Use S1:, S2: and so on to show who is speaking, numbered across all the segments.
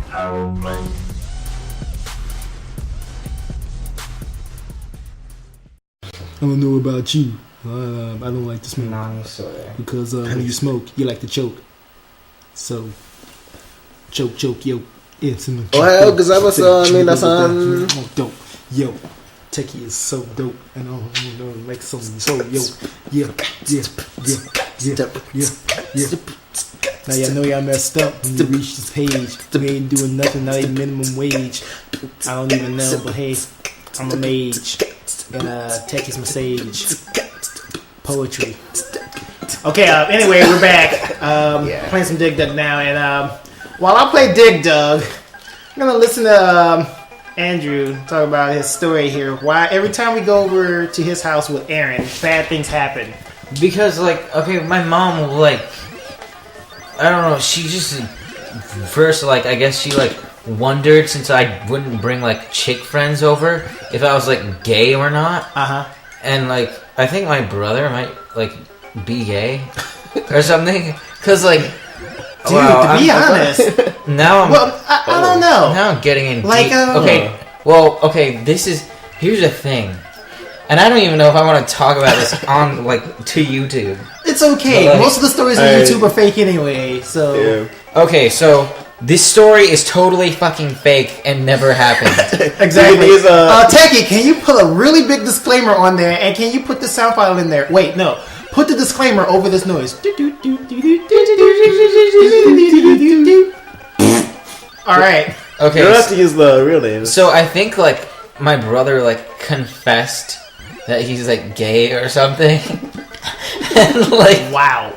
S1: Powerplay.
S2: I don't know about you. I don't like to smoke.
S3: No, sorry.
S2: Because when you smoke, you like to choke. So, choke, yo. It's in the
S4: Ohayo gozaimasu, minasan.
S2: Dope. Yo, Techie is so dope. And I'm gonna make some so yo. Yeah. Now y'all know y'all messed up when you reach this page. We ain't doing nothing, not even minimum wage. I don't even know, but hey, I'm a mage. And Techie's my sage. Poetry. Okay, anyway, we're back. Playing some Dig Dug now. And while I play Dig Dug, I'm going to listen to Andrew talk about his story here. Why every time we go over to his house with Aaron, bad things happen.
S3: Because, like, okay, my mom, like, I don't know, she just, first, like, I guess she, like, wondered, since I wouldn't bring, like, chick friends over, if I was, like, gay or not.
S2: Uh-huh.
S3: And, like, I think my brother might, like, be gay or something. Because, like,
S2: dude, to be honest.
S3: Now I'm...
S2: Well, I don't know.
S3: Now I'm getting in
S2: like,
S3: okay, here's the thing. And I don't even know if I want to talk about this on, like, to YouTube.
S2: It's okay.
S3: But, like,
S2: most of the stories on YouTube are fake anyway, so...
S4: Yeah.
S3: Okay, so... This story is totally fucking fake and never happened.
S2: Exactly. Techie, can you put a really big disclaimer on there, and can you put the sound file in there? Wait, no. Put the disclaimer over this noise. Alright.
S3: Okay.
S4: You don't have to use the real name.
S3: So I think, like, my brother, like, confessed that he's, like, gay or something. And, like...
S2: Wow.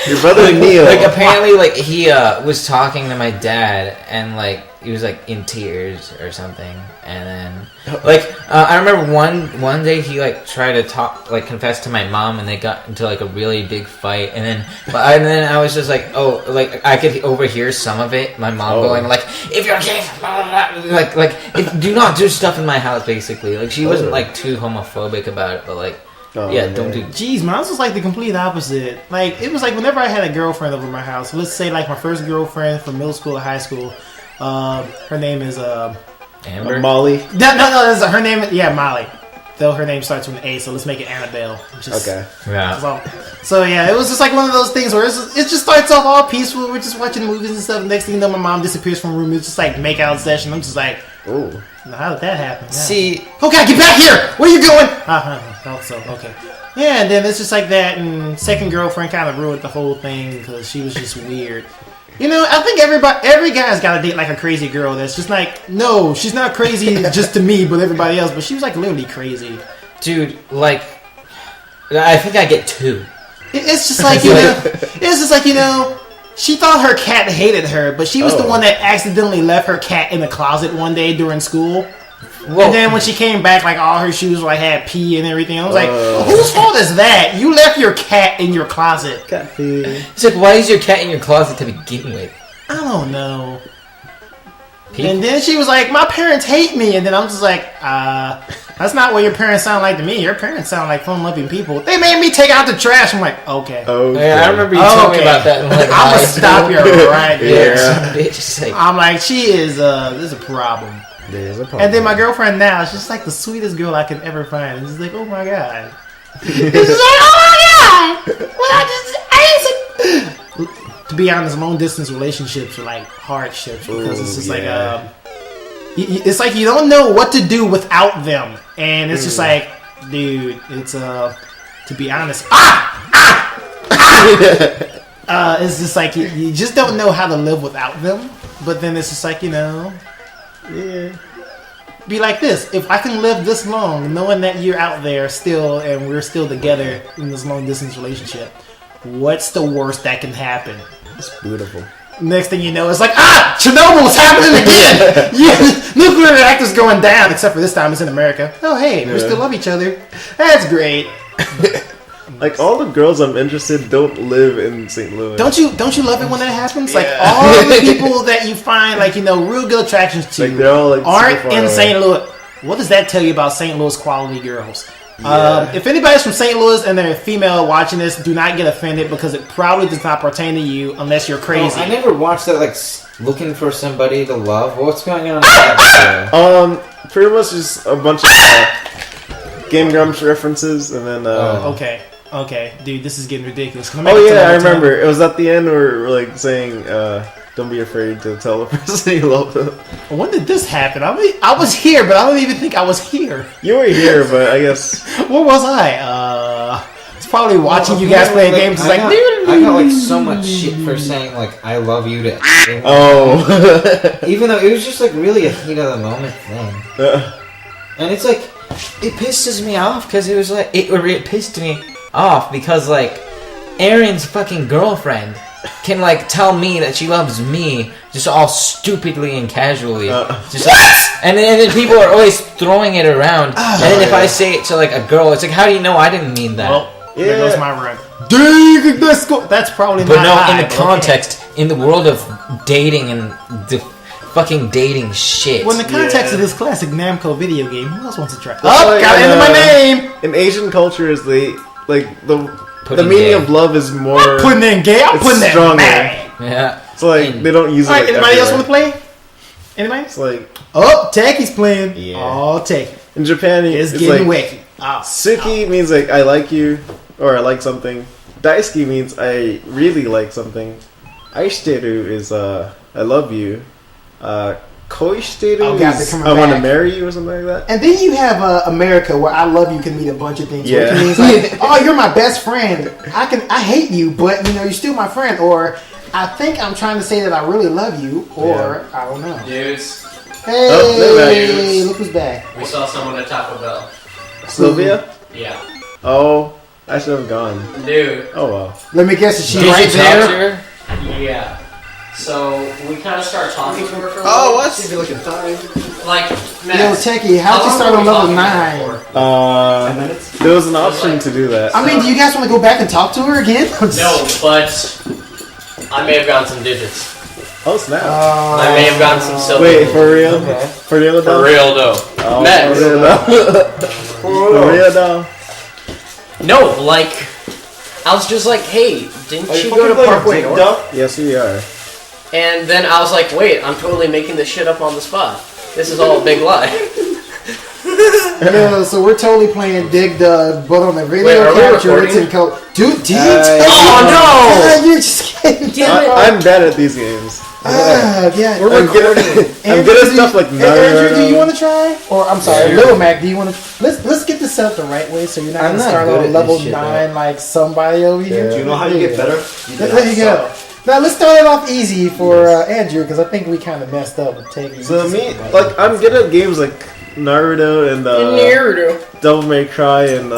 S4: Your brother Neil.
S3: Like, apparently, like, he was talking to my dad, and, like, he was, like, in tears or something. And then, like, I remember one day he, like, tried to talk, like, confess to my mom, and they got into, like, a really big fight. And then I was just like, oh, like, I could overhear some of it. My mom going, like, if you're gay, blah, blah, blah. Do not do stuff in my house, basically. Like, she wasn't, like, too homophobic about it, but, like, yeah, don't do...
S2: Jeez, man, this was like the complete opposite. Like, it was like whenever I had a girlfriend over my house, let's say like my first girlfriend from middle school to high school, her name is,
S3: Amber?
S4: Molly?
S2: No, her name is, yeah, Molly. Though her name starts with an A, so let's make it Annabelle.
S4: Okay.
S3: Yeah.
S2: So yeah, it was just like one of those things where it just starts off all peaceful, we're just watching movies and stuff, next thing you know, my mom disappears from the room, it's just like make out session, I'm just like...
S4: Ooh.
S2: How did that happen? Yeah.
S3: See...
S2: Okay, get back here! Where are you going? Okay. Yeah, and then it's just like that, and second girlfriend kind of ruined the whole thing, because she was just weird. You know, I think every guy's got to date like a crazy girl that's just like, no, she's not crazy just to me, but everybody else, but she was like literally crazy.
S3: Dude, like... I think I get two.
S2: It's just like, you know, she thought her cat hated her, but she was the one that accidentally left her cat in the closet one day during school. Whoa. And then when she came back, like all her shoes like had pee and everything. I was like, whose fault is that? You left your cat in your closet.
S3: It's like, why is your cat in your closet to begin with?
S2: I don't know. And then she was like, my parents hate me. And then I'm just like, that's not what your parents sound like to me. Your parents sound like fun-loving people. They made me take out the trash. I'm like, okay.
S3: Yeah, I remember you told me about that. Like,
S2: I'm going to stop you right there.
S3: Yeah.
S2: I'm like, she is, there's a problem.
S4: There's a problem.
S2: And then my girlfriend now, she's like the sweetest girl I could ever find. And she's like, oh my God. She's like, oh my God. Well, to be honest, long distance relationships are like hardships because it's just like it's like you don't know what to do without them, and it's just like, dude, it's to be honest, it's just like you just don't know how to live without them. But then it's just like, you know, be like this. If I can live this long, knowing that you're out there still and we're still together in this long distance relationship, what's the worst that can happen?
S4: It's beautiful.
S2: Next thing you know, it's like, Chernobyl's happening again! Yeah, nuclear reactor's going down, except for this time it's in America. Oh, hey, we still love each other. That's great.
S4: Like, all the girls I'm interested don't live in St. Louis.
S2: Don't you love it when that happens? Like, all the people that you find, like, you know, real good attractions to
S4: like, they're all, like,
S2: aren't in St. Louis. What does that tell you about St. Louis quality girls? If anybody's from St. Louis and they're a female watching this, do not get offended because it probably does not pertain to you unless you're crazy.
S3: I never watched that, like, looking for somebody to love. What's going on in that show?
S4: Pretty much just a bunch of Game Grumps references, and then
S2: Okay, dude, this is getting ridiculous.
S4: I remember. It was at the end where we're like saying, "Don't be afraid to tell the person you love them."
S2: When did this happen? I was here, but I don't even think I was here.
S4: You were here, but I guess
S2: Where was I? It's probably watching you guys play games. It's like,
S3: I got like so much shit for saying like I love you to.
S4: Even
S3: though it was just like really a heat of the moment thing, and it's like it pisses me off because it was like it pissed me off because like Aaron's fucking girlfriend can like tell me that she loves me just all stupidly and casually, just like, and then people are always throwing it around, and then if I say it to like a girl, it's like, how do you know I didn't mean that?
S2: Well, there goes my run. Dang, that's probably not.
S3: But no,
S2: high,
S3: in the context, in the world of dating and the fucking dating shit.
S2: Well, in the context of this classic Namco video game, who else wants to try?
S4: Like,
S2: got into my name.
S4: In Asian cultures, they like the meaning
S3: gay.
S4: of love is more.
S2: I'm putting in gay. I'm putting in
S4: stronger.
S2: married.
S3: Yeah.
S4: So like they don't use it.
S2: All right,
S4: Like,
S2: anybody else
S4: everywhere.
S2: want to play? Anybody?
S4: It's like
S2: Techie's playing.
S4: Yeah.
S2: Oh, Techie.
S4: in Japan,
S2: It's
S4: it's
S2: getting
S4: like
S2: wicked. Oh,
S4: Suki means like I like you or I like something. Daisuki means I really like something. Aishiteru is I love you. Koishiteru
S2: Oh, God, they're
S4: is
S2: coming
S4: I want to
S2: back.
S4: marry you or something like that.
S2: And then you have America, where I love you can mean a bunch of things.
S4: Yeah.
S2: Which means like, oh, you're my best friend. I hate you, but you know you're still my friend. Or I think I'm trying to say that I really love you. Or I don't know.
S1: Dudes,
S2: Hey,
S4: Oh,
S2: look who's back.
S1: we saw someone at Taco Bell.
S4: Sylvia?
S1: Yeah.
S4: Oh, I should have gone.
S1: Dude,
S4: Oh well.
S2: Let me guess, is she
S3: Did
S2: right
S3: you talk
S2: there?
S3: to her?
S1: yeah. So we kind of start talking to her for a
S3: Oh,
S1: little.
S3: what?
S4: You're looking fine.
S1: Like,
S2: Yo,
S1: Max,
S2: Techie, how'd you
S1: how
S2: start
S1: long
S2: on
S1: were we
S2: level
S1: talking
S2: 9?
S1: for?
S4: There was an option to do that.
S2: I mean, do you guys want to go back and talk to her again?
S1: No, but I may have gotten some digits.
S4: Oh snap!
S1: I may have gotten some silver.
S4: Wait, for real?
S2: Okay.
S4: For real
S1: For
S4: though?
S1: real though.
S4: Oh,
S1: Max.
S4: for real though? For real though?
S1: No, like, I was just like, hey, didn't you go to Parkway North?
S4: Yes, we are.
S1: And then I was like, wait, I'm totally making this shit up on the spot. This is all a big lie.
S2: No, so we're totally playing Dig Dug, but on the video
S1: Wait, are we
S2: capture, it's
S1: recording?
S2: in code. Dude, did
S1: Oh no!
S2: you're just kidding.
S4: I'm bad at these games.
S2: Yeah,
S3: We're
S4: I'm good I'm good at stuff like
S2: Andrew, do you
S4: Naruto.
S2: want to try? Or I'm sorry, Little Mac, do you want to? Let's get this set up the right way, so you're not
S3: I'm
S2: gonna
S3: not
S2: start
S3: good
S2: on
S3: at
S2: level
S3: this shit,
S2: 9 like somebody over here.
S4: Do you
S5: know how you get better?
S2: There you go. Now let's start it off easy for Andrew, because I think we kind of messed up with taking.
S4: So me, like, I'm good at games like Naruto and
S1: Naruto.
S4: Devil May Cry and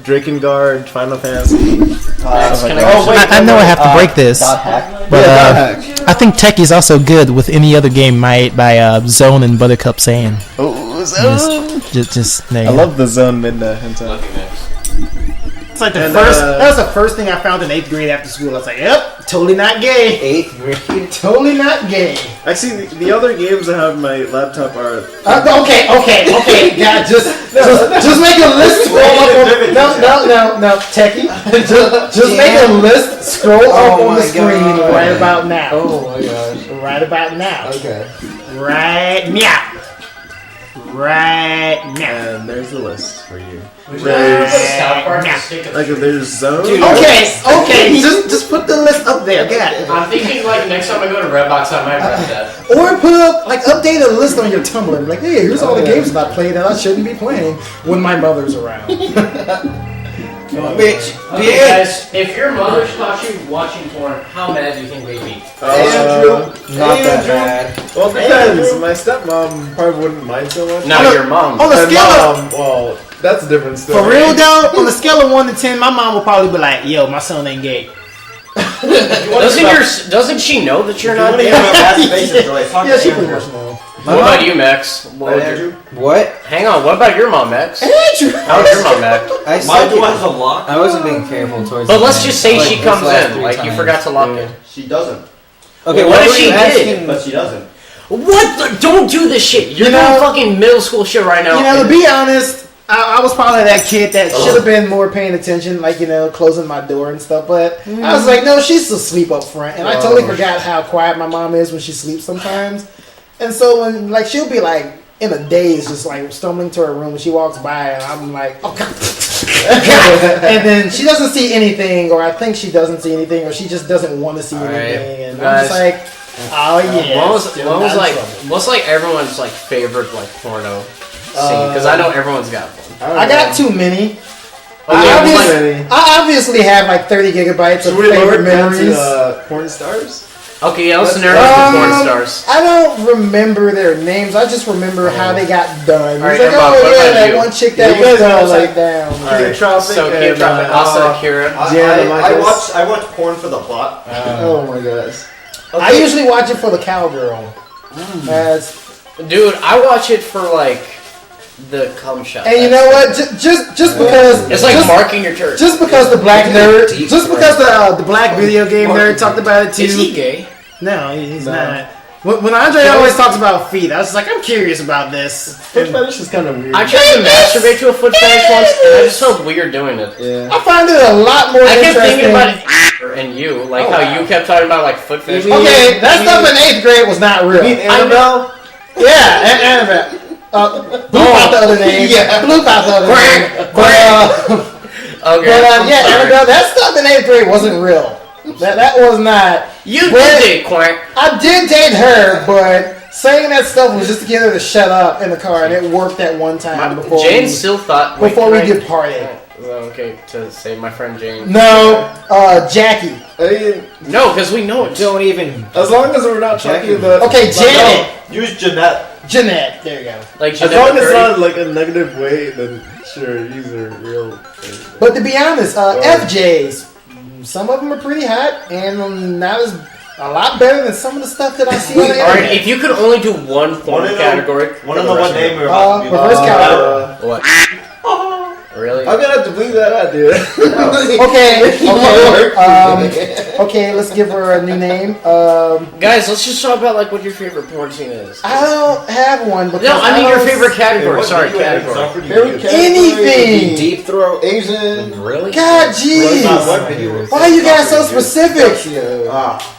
S4: Drakengard, Final Fantasy.
S1: Max, can I
S4: Oh,
S1: go
S4: wait,
S2: I know I have to break this,
S5: Dot hack.
S2: but
S4: Yeah,
S2: I think Techie's also good with any other game made by Zone and Buttercup saying.
S4: Oh, Zone!
S2: Just there you
S4: I
S2: go.
S4: love the Zone Midna hentai.
S1: Love you, Max.
S2: It's like the
S4: And,
S2: first. That was the first thing I found in 8th grade after school. I was like, "Yep, totally not gay.
S3: 8th grade.
S2: Totally not gay."
S4: Actually, the other games I have on my laptop are.
S2: Okay. Yeah, just make a list. Scroll up on, no, Techie. Just make a list. Scroll up on the screen right about now.
S3: Oh my gosh.
S2: Right about now.
S3: Okay.
S2: Right now. Right now.
S4: And there's the list for you.
S1: South Park
S2: Nah.
S1: is sticking.
S4: Like, there's Zone.
S2: Okay. Just put the list up there. Yeah.
S1: I'm thinking like next time I go to Redbox, I might rep that.
S2: Or put up, update a list on your Tumblr. Like, hey, here's all the games that I play that I shouldn't be playing when my mother's around.
S3: Bitch.
S1: Okay, guys, if your mother caught you watching porn, how mad do you think they'd be?
S3: Not that bad.
S4: Well, it depends. My stepmom probably wouldn't mind so much.
S1: Now your mom.
S2: On a
S4: My
S2: scale of,
S4: mom, well, that's a different story.
S2: for real though, on a scale of 1 to 10, my mom would probably be like, yo, my son ain't gay.
S1: Doesn't she know that you're not gay?
S2: Yeah, she pretty much know.
S1: What about you, Max? What would your-
S3: What?
S1: Hang on, what about your mom, Max?
S2: Andrew!
S1: How's your mom act?
S3: I
S5: My
S3: said
S5: door has a lock.
S3: I wasn't being careful towards.
S1: But
S3: the
S1: let's
S3: end.
S1: just say
S3: Like,
S1: she
S3: these
S1: comes
S3: last
S1: in,
S3: 3
S1: like you
S3: times.
S1: forgot to lock it.
S5: She doesn't.
S3: Okay,
S1: What
S3: what
S1: if
S3: were
S1: she
S3: you
S1: did?
S3: asking?
S5: But she doesn't.
S1: What? Don't do this shit. You're
S2: You know-
S1: doing fucking middle school shit right now.
S2: You know, to be honest, I was probably that kid that should have been more paying attention, like, closing my door and stuff. But I was like, no, she's asleep up front. And I totally forgot how quiet my mom is when she sleeps sometimes. And so when, like, she'll be like in a daze, just like stumbling to her room when she walks by, and I'm like, oh God. And then she doesn't see anything, or I think she doesn't see anything, or she just doesn't want to see anything. And I'm just like, oh yeah.
S1: What's like everyone's like favorite like porno scene? Because I know everyone's got one.
S2: I got too many.
S4: I
S2: I obviously have like 30 gigabytes of favorite memories.
S4: Porn stars?
S1: Okay, yeah, let's narrow it to porn stars.
S2: I don't remember their names. I just remember how they got done.
S1: Right,
S2: It's like, that one chick that was done like down.
S1: Alright, so keep dropping. Also, Kira.
S5: I watch porn for the plot.
S4: Oh my gosh.
S2: Okay. I usually watch it for the cowgirl.
S1: Dude, I watch it for like the cum shot.
S2: And you know what? Just because
S1: it's like marking your turn.
S2: Just because the black nerd, just because the black video game nerd talked about it too.
S1: Is he gay?
S2: No, he's not. When Andre always talks about feet, I was just like, I'm curious about this.
S4: Foot fetish is kind of weird.
S1: I tried to masturbate to a foot fetish once, and I just felt weird doing it.
S4: Yeah.
S2: I find it a lot more interesting.
S1: I kept thinking about it and you, like how you kept talking about like foot fetish.
S2: Okay, that stuff in 8th grade was not real.
S4: You mean Annabelle?
S2: Yeah, Annabelle. Blue out the other name. Yeah, blue out the other name. But yeah, Annabelle, that stuff in 8th grade wasn't real. That was not.
S1: You did date Quack.
S2: I did date her, but saying that stuff was just to get her to shut up in the car, and it worked at one time before
S1: Jane still thought
S2: before we departed.
S1: Okay, to say my friend Jane.
S2: No, Jackie.
S1: No, because we know it.
S3: Don't even.
S4: As long as we're not talking about.
S2: Okay, Janet.
S5: Use Jeanette.
S2: Jeanette, there you go.
S1: Like
S4: as long as it's not like a negative way, then sure, these are real things.
S2: But to be honest, FJs, some of them are pretty hot, and not as a lot better than some of the stuff that I see on the internet.
S1: Alright, if you could only do one porn category,
S5: one of them, what name we're
S2: about to be reverse cowgirl.
S1: What? Really?
S4: I'm gonna have to bleep that out, dude.
S2: Okay, let's give her a new name.
S1: Guys, let's just talk about like what your favorite porn scene is.
S2: I don't have one. Because
S1: no, I mean your favorite category. Sorry, category.
S2: Anything.
S4: Deep throat, Asian.
S1: Really?
S2: God, jeez. Why are you guys so specific?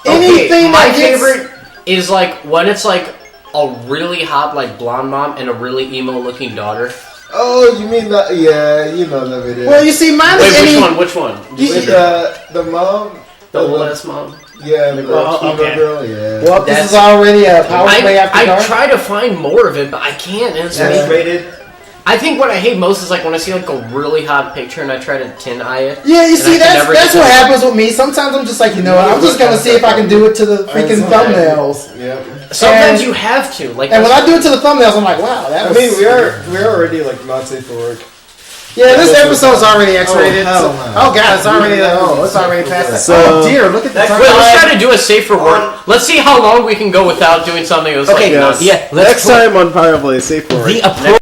S2: Anything.
S1: My favorite is like when it's like a really hot like blonde mom and a really emo looking daughter.
S4: Oh, you mean that? Yeah, you know that video.
S2: Well, you see, mine is
S1: Which one?
S4: The mom.
S1: The old ass mom.
S4: Yeah, the girl, girl. Yeah.
S2: Well, this is already a Powerplay after dark.
S1: I try to find more of it, but I can't. It's
S5: rated.
S1: I think what I hate most is like when I see like a really hot picture and I try to tin eye it.
S2: Yeah, you see, that's what happens with me. Sometimes I'm just like, you know what, I'm just gonna see if I can do it to the freaking thumbnails.
S4: Yeah.
S1: Sometimes you have to. Like,
S2: and when I do it to the thumbnails, I'm like, wow, that was.
S4: I mean, we're already like not safe for work.
S2: Yeah, this episode's already X-rated. Oh god, it's already past that.
S4: So,
S2: oh dear, look at the time.
S1: Wait, let's try to do a safe for work. Let's see how long we can go without doing something that's
S4: okay,
S1: like
S4: yeah. Next time on Powerplay, safe for work.